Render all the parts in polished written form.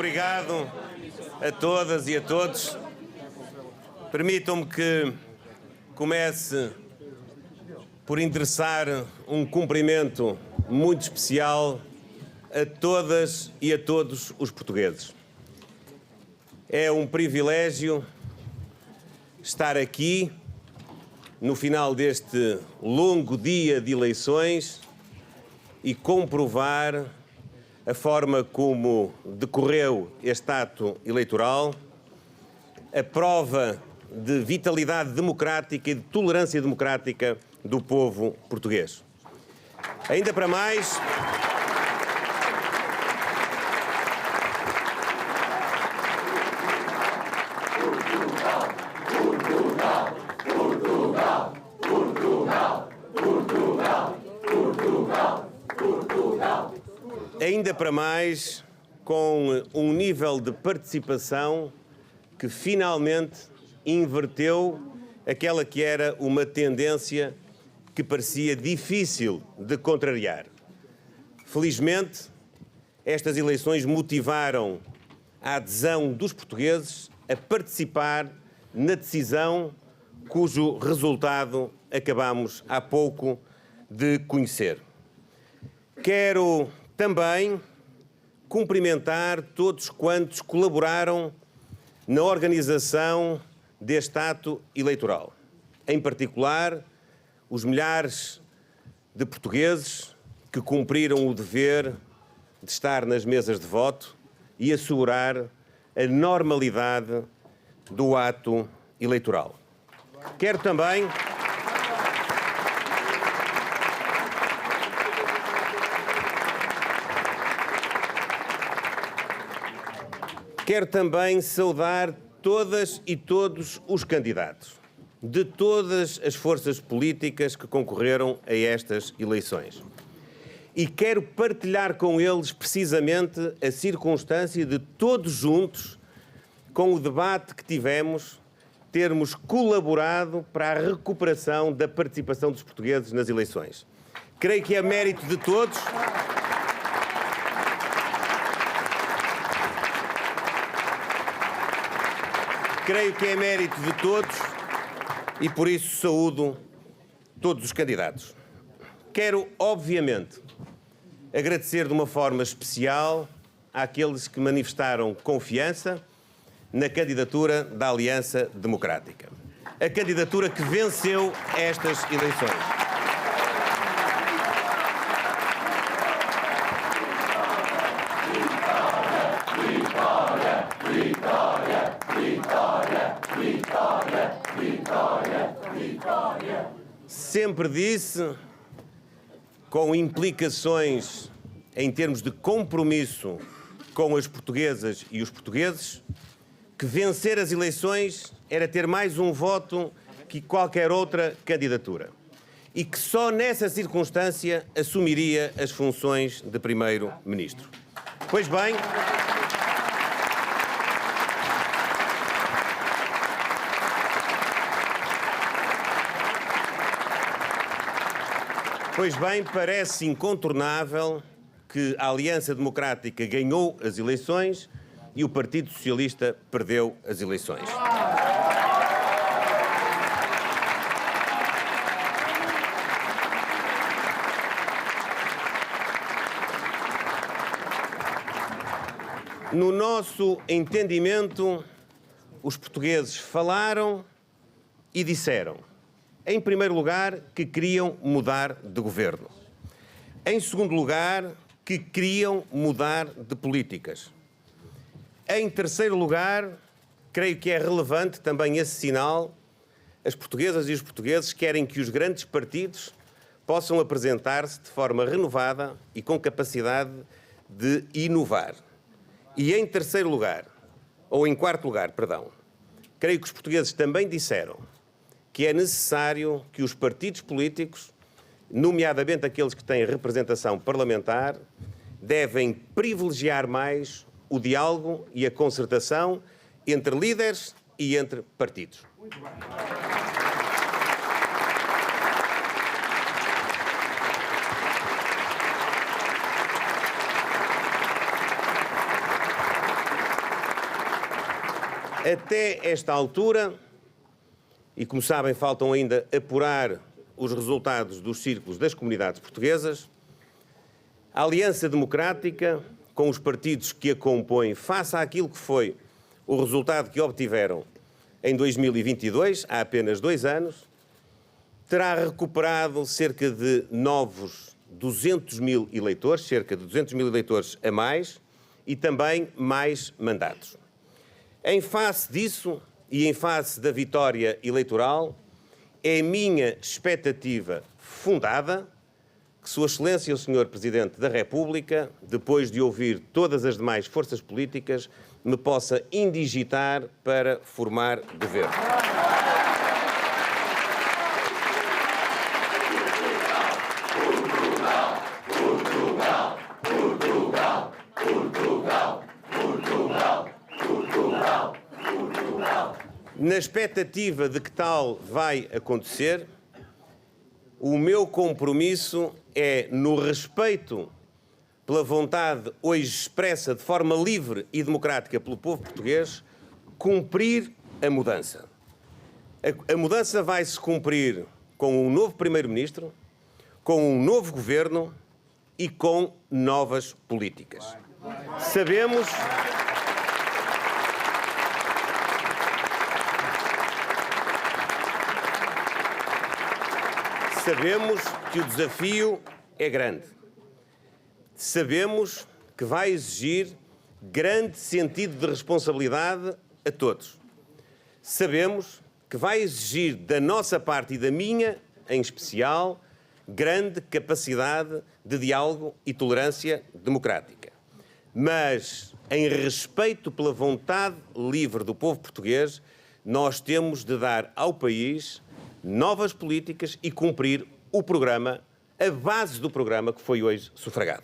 obrigado a todas e a todos. Permitam-me que comece por endereçar um cumprimento muito especial a todas e a todos os portugueses. É um privilégio estar aqui no final deste longo dia de eleições e comprovar a forma como decorreu este ato eleitoral, a prova de vitalidade democrática e de tolerância democrática do povo português. Ainda para mais, com um nível de participação que finalmente inverteu aquela que era uma tendência que parecia difícil de contrariar. Felizmente, estas eleições motivaram a adesão dos portugueses a participar na decisão cujo resultado acabamos há pouco de conhecer. Quero também cumprimentar todos quantos colaboraram na organização deste ato eleitoral. Em particular, os milhares de portugueses que cumpriram o dever de estar nas mesas de voto e assegurar a normalidade do ato eleitoral. Quero também saudar todas e todos os candidatos de todas as forças políticas que concorreram a estas eleições. E quero partilhar com eles precisamente a circunstância de todos juntos, com o debate que tivemos, termos colaborado para a recuperação da participação dos portugueses nas eleições. Creio que é mérito de todos. Creio que é mérito de todos e, por isso, saúdo todos os candidatos. Quero, obviamente, agradecer de uma forma especial àqueles que manifestaram confiança na candidatura da Aliança Democrática. A candidatura que venceu estas eleições. Sempre disse, com implicações em termos de compromisso com as portuguesas e os portugueses, que vencer as eleições era ter mais um voto que qualquer outra candidatura e que só nessa circunstância assumiria as funções de primeiro-ministro. Pois bem, parece incontornável que a Aliança Democrática ganhou as eleições e o Partido Socialista perdeu as eleições. No nosso entendimento, os portugueses falaram e disseram, em primeiro lugar, que queriam mudar de governo. Em segundo lugar, que queriam mudar de políticas. Em terceiro lugar, creio que é relevante também esse sinal, as portuguesas e os portugueses querem que os grandes partidos possam apresentar-se de forma renovada e com capacidade de inovar. E em terceiro lugar, ou em quarto lugar, perdão, creio que os portugueses também disseram que é necessário que os partidos políticos, nomeadamente aqueles que têm representação parlamentar, devem privilegiar mais o diálogo e a concertação entre líderes e entre partidos. Muito bem. Até esta altura, e como sabem, faltam ainda apurar os resultados dos círculos das comunidades portuguesas, a Aliança Democrática, com os partidos que a compõem, face àquilo que foi o resultado que obtiveram em 2022, há apenas 2 anos, terá recuperado cerca de novos 200 mil eleitores, cerca de 200 mil eleitores a mais, e também mais mandatos. Em face disso e em face da vitória eleitoral, é a minha expectativa fundada que Sua Excelência o Sr. Presidente da República, depois de ouvir todas as demais forças políticas, me possa indigitar para formar governo. Na expectativa de que tal vai acontecer, o meu compromisso é, no respeito pela vontade hoje expressa de forma livre e democrática pelo povo português, cumprir a mudança. A mudança vai-se cumprir com um novo Primeiro-Ministro, com um novo Governo e com novas políticas. Sabemos que o desafio é grande. Sabemos que vai exigir grande sentido de responsabilidade a todos. Sabemos que vai exigir da nossa parte e da minha, em especial, grande capacidade de diálogo e tolerância democrática. Mas, em respeito pela vontade livre do povo português, nós temos de dar ao país novas políticas e cumprir o programa, a base do programa que foi hoje sufragado.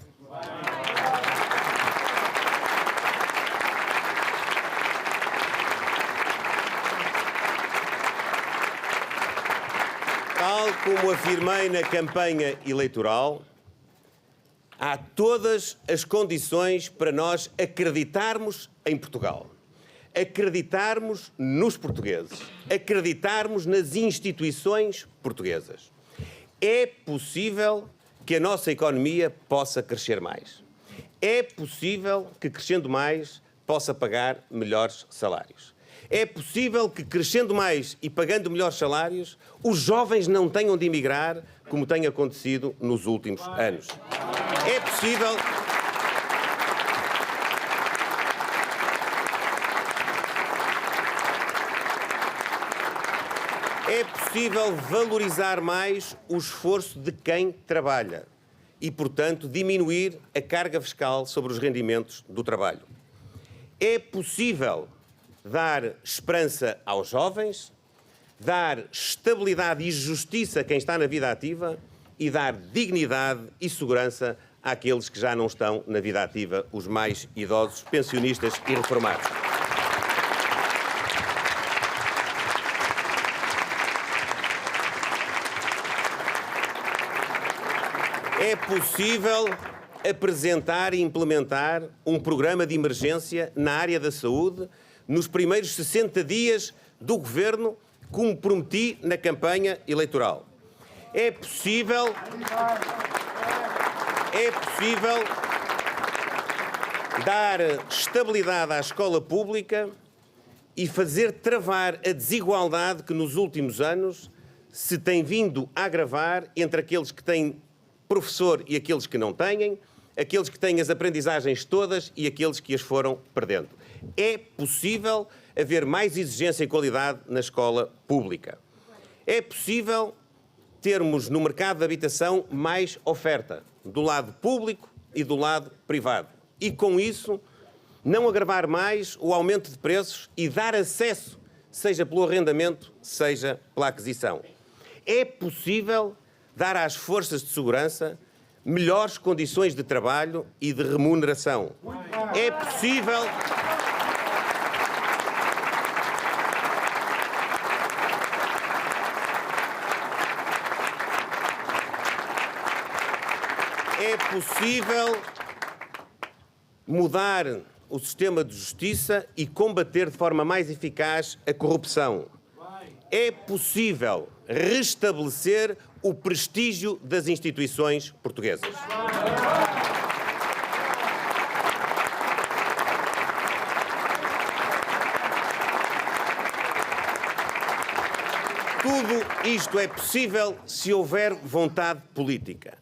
Tal como afirmei na campanha eleitoral, há todas as condições para nós acreditarmos em Portugal, acreditarmos nos portugueses, acreditarmos nas instituições portuguesas. É possível que a nossa economia possa crescer mais. É possível que, crescendo mais, possa pagar melhores salários. É possível que, crescendo mais e pagando melhores salários, os jovens não tenham de emigrar, como tem acontecido nos últimos anos. É possível valorizar mais o esforço de quem trabalha e, portanto, diminuir a carga fiscal sobre os rendimentos do trabalho. É possível dar esperança aos jovens, dar estabilidade e justiça a quem está na vida ativa e dar dignidade e segurança àqueles que já não estão na vida ativa, os mais idosos, pensionistas e reformados. É possível apresentar e implementar um programa de emergência na área da saúde nos primeiros 60 dias do Governo, como prometi na campanha eleitoral. É possível dar estabilidade à escola pública e fazer travar a desigualdade que nos últimos anos se tem vindo a agravar entre aqueles que têm professor e aqueles que não têm, aqueles que têm as aprendizagens todas e aqueles que as foram perdendo. É possível haver mais exigência e qualidade na escola pública. É possível termos no mercado de habitação mais oferta, do lado público e do lado privado. E com isso, não agravar mais o aumento de preços e dar acesso, seja pelo arrendamento, seja pela aquisição. É possível dar às forças de segurança melhores condições de trabalho e de remuneração. É possível mudar o sistema de justiça e combater de forma mais eficaz a corrupção. É possível restabelecer o prestígio das instituições portuguesas. Tudo isto é possível se houver vontade política.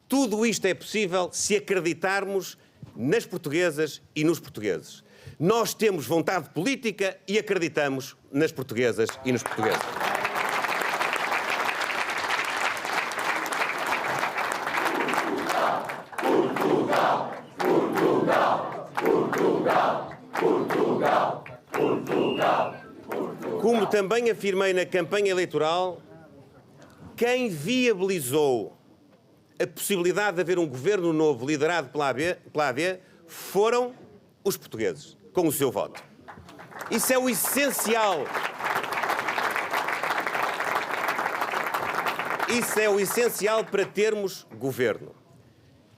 Tudo isto é possível se acreditarmos nas portuguesas e nos portugueses. Nós temos vontade política e acreditamos nas portuguesas e nos portugueses. Portugal, Portugal, Portugal, Portugal, Portugal. Como também afirmei na campanha eleitoral, quem viabilizou a possibilidade de haver um governo novo liderado pela AD foram os portugueses, com o seu voto. Isso é o essencial. Isso é o essencial para termos governo.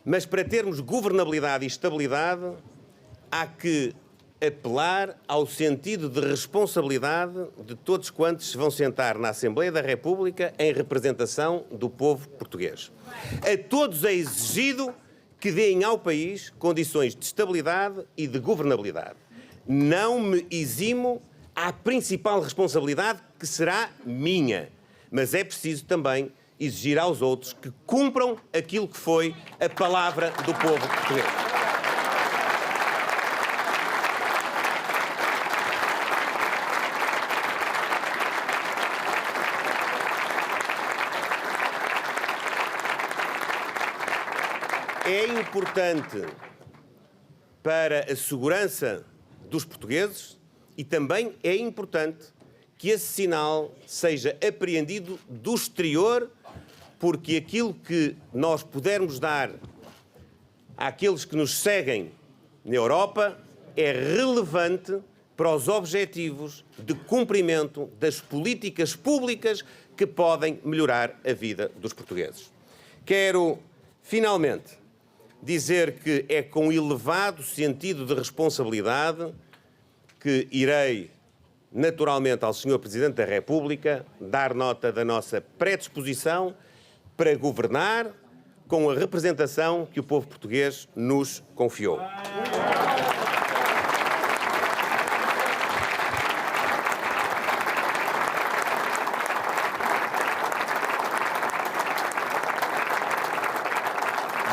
Mas para termos governabilidade e estabilidade, há que apelar ao sentido de responsabilidade de todos quantos se vão sentar na Assembleia da República em representação do povo português. A todos é exigido que deem ao país condições de estabilidade e de governabilidade. Não me eximo à principal responsabilidade, que será minha, mas é preciso também exigir aos outros que cumpram aquilo que foi a palavra do povo português. É importante para a segurança dos portugueses e também é importante que esse sinal seja apreendido do exterior, porque aquilo que nós pudermos dar àqueles que nos seguem na Europa é relevante para os objetivos de cumprimento das políticas públicas que podem melhorar a vida dos portugueses. Quero, finalmente, dizer que é com elevado sentido de responsabilidade que irei, naturalmente, ao Sr. Presidente da República dar nota da nossa predisposição para governar com a representação que o povo português nos confiou.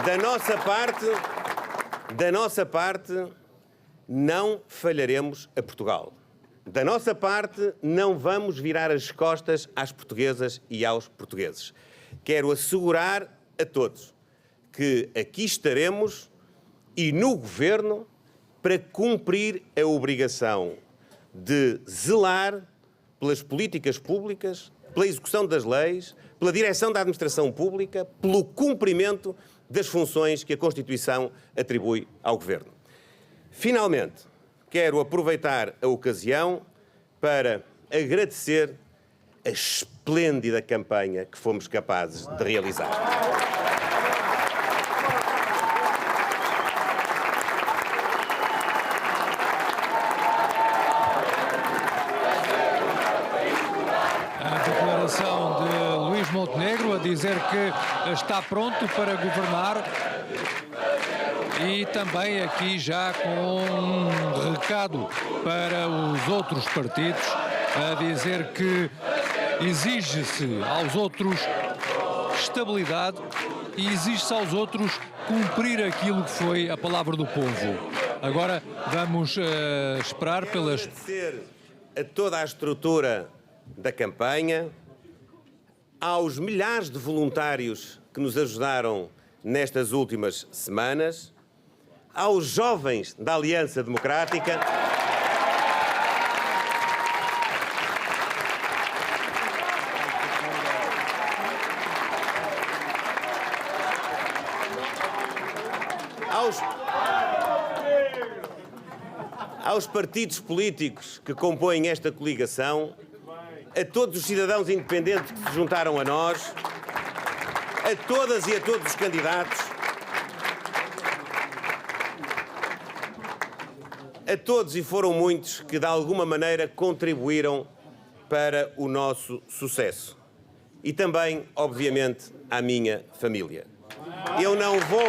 Da nossa parte, não falharemos a Portugal. Da nossa parte, não vamos virar as costas às portuguesas e aos portugueses. Quero assegurar a todos que aqui estaremos e no Governo para cumprir a obrigação de zelar pelas políticas públicas, pela execução das leis, pela direção da administração pública, pelo cumprimento das funções que a Constituição atribui ao Governo. Finalmente, quero aproveitar a ocasião para agradecer a esplêndida campanha que fomos capazes de realizar. A declaração de Luís Montenegro a dizer que está pronto para governar e também aqui já com um recado para os outros partidos a dizer que exige-se aos outros estabilidade e exige-se aos outros cumprir aquilo que foi a palavra do povo. Agora vamos esperar pelas... Agradecer a toda a estrutura da campanha, aos milhares de voluntários que nos ajudaram nestas últimas semanas, aos jovens da Aliança Democrática, aos partidos políticos que compõem esta coligação, a todos os cidadãos independentes que se juntaram a nós, a todas e a todos os candidatos, a todos, e foram muitos, que de alguma maneira contribuíram para o nosso sucesso. E também, obviamente, à minha família. Eu não vou...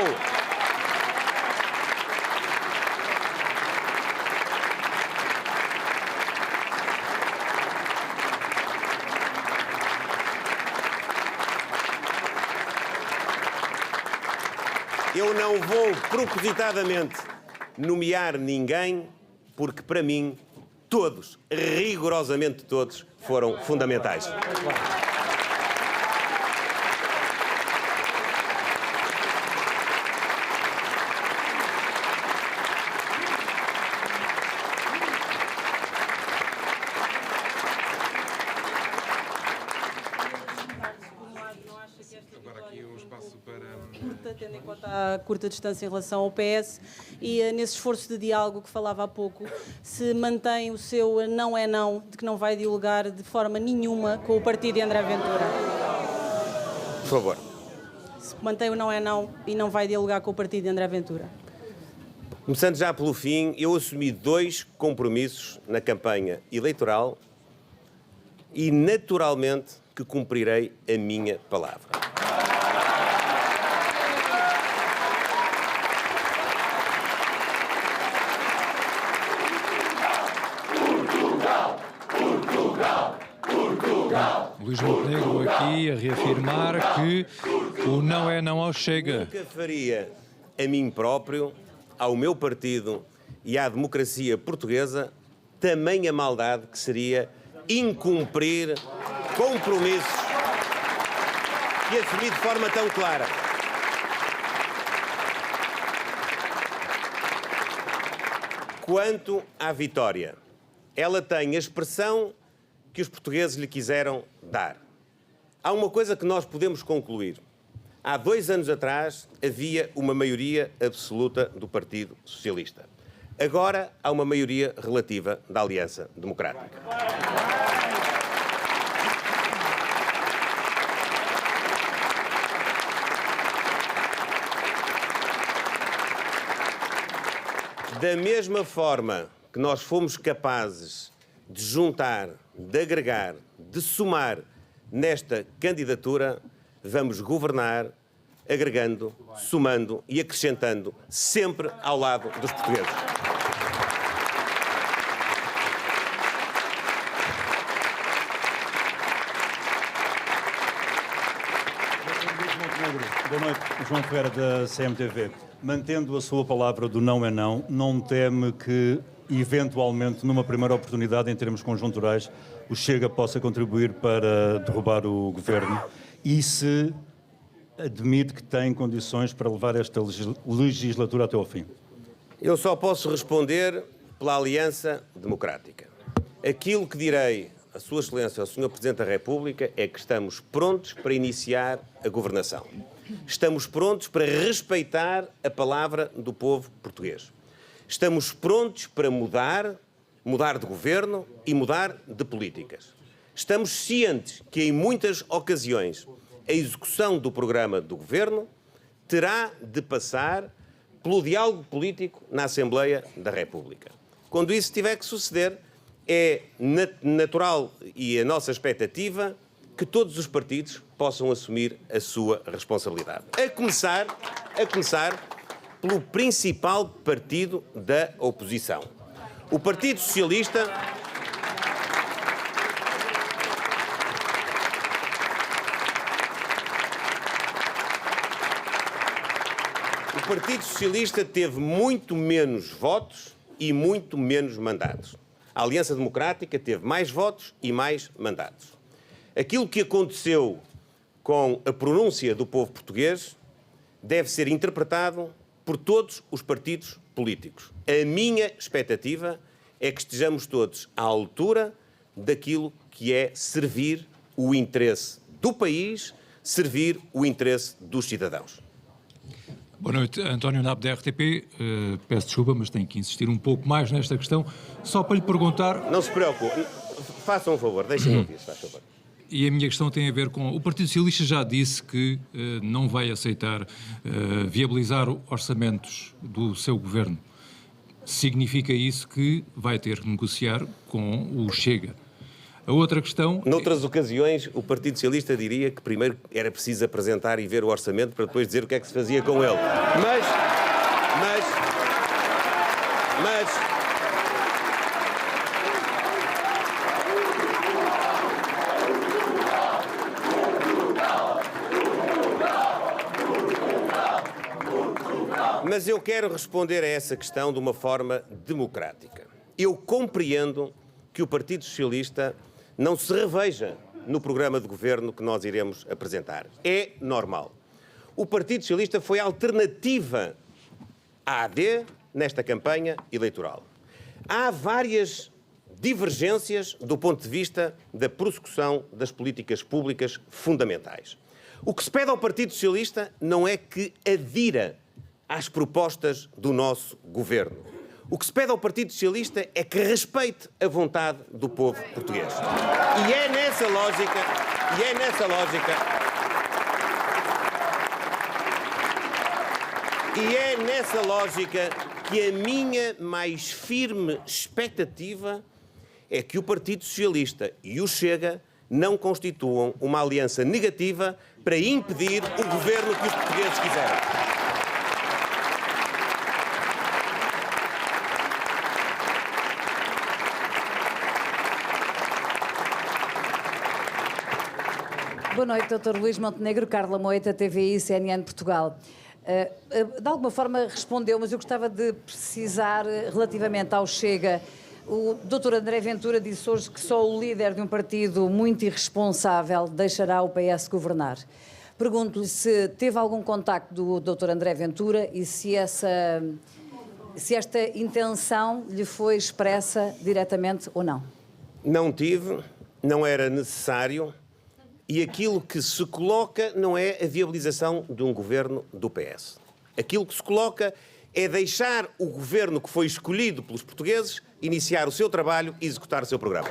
Eu não vou propositadamente nomear ninguém, porque para mim todos, rigorosamente todos, foram fundamentais. Tendo em conta a curta distância em relação ao PS e nesse esforço de diálogo que falava há pouco, se mantém o seu não é não, de que não vai dialogar de forma nenhuma com o partido de André Ventura. Por favor. Se mantém o não é não e não vai dialogar com o partido de André Ventura. Começando já pelo fim, eu assumi 2 compromissos na campanha eleitoral e, naturalmente, que cumprirei a minha palavra. Luís Montenegro aqui a reafirmar que o não é não ao Chega. Nunca faria a mim próprio, ao meu partido e à democracia portuguesa tamanha maldade que seria incumprir compromissos que assumi de forma tão clara. Quanto à vitória, ela tem a expressão que os portugueses lhe quiseram dar. Há uma coisa que nós podemos concluir. Há 2 anos atrás havia uma maioria absoluta do Partido Socialista. Agora há uma maioria relativa da Aliança Democrática. Da mesma forma que nós fomos capazes de juntar, de agregar, de somar nesta candidatura, vamos governar agregando, somando e acrescentando, sempre ao lado dos portugueses. Boa noite, João Ferreira, da CMTV. Mantendo a sua palavra do não é não, não teme que, eventualmente, numa primeira oportunidade, em termos conjunturais, o Chega possa contribuir para derrubar o governo? E se admite que tem condições para levar esta legislatura até ao fim? Eu só posso responder pela Aliança Democrática. Aquilo que direi a Sua Excelência, ao Sr. Presidente da República, é que estamos prontos para iniciar a governação. Estamos prontos para respeitar a palavra do povo português. Estamos prontos para mudar de governo e mudar de políticas. Estamos cientes que, em muitas ocasiões, a execução do programa do governo terá de passar pelo diálogo político na Assembleia da República. Quando isso tiver que suceder, é natural e a nossa expectativa que todos os partidos possam assumir a sua responsabilidade. A começar pelo principal partido da oposição. O Partido Socialista... O Partido Socialista teve muito menos votos e muito menos mandatos. A Aliança Democrática teve mais votos e mais mandatos. Aquilo que aconteceu com a pronúncia do povo português deve ser interpretado por todos os partidos políticos. A minha expectativa é que estejamos todos à altura daquilo que é servir o interesse do país, servir o interesse dos cidadãos. Boa noite, António Napo, da RTP. Peço desculpa, mas tenho que insistir um pouco mais nesta questão, só para lhe perguntar... Não se preocupe, façam um favor, deixem-me ouvir, se faz favor. E a minha questão tem a ver com... O Partido Socialista já disse que não vai aceitar viabilizar orçamentos do seu governo. significa isso que vai ter que negociar com o Chega. A outra questão... Noutras ocasiões, o Partido Socialista diria que primeiro era preciso apresentar e ver o orçamento para depois dizer o que é que se fazia com ele. Mas eu quero responder a essa questão de uma forma democrática. Eu compreendo que o Partido Socialista não se reveja no programa de governo que nós iremos apresentar. É normal. O Partido Socialista foi alternativa à AD nesta campanha eleitoral. Há várias divergências do ponto de vista da prossecução das políticas públicas fundamentais. O que se pede ao Partido Socialista não é que adira às propostas do nosso governo. O que se pede ao Partido Socialista é que respeite a vontade do povo português. E é nessa lógica que a minha mais firme expectativa é que o Partido Socialista e o Chega não constituam uma aliança negativa para impedir o governo que os portugueses quiserem. Boa noite, Dr. Luís Montenegro, Carla Moita, TVI, CNN Portugal. De alguma forma respondeu, mas eu gostava de precisar relativamente ao Chega. O Dr. André Ventura disse hoje que só o líder de um partido muito irresponsável deixará o PS governar. Pergunto-lhe se teve algum contacto do Dr. André Ventura e se esta intenção lhe foi expressa diretamente ou não. Não tive, não era necessário. E aquilo que se coloca não é a viabilização de um governo do PS. Aquilo que se coloca é deixar o governo que foi escolhido pelos portugueses iniciar o seu trabalho e executar o seu programa.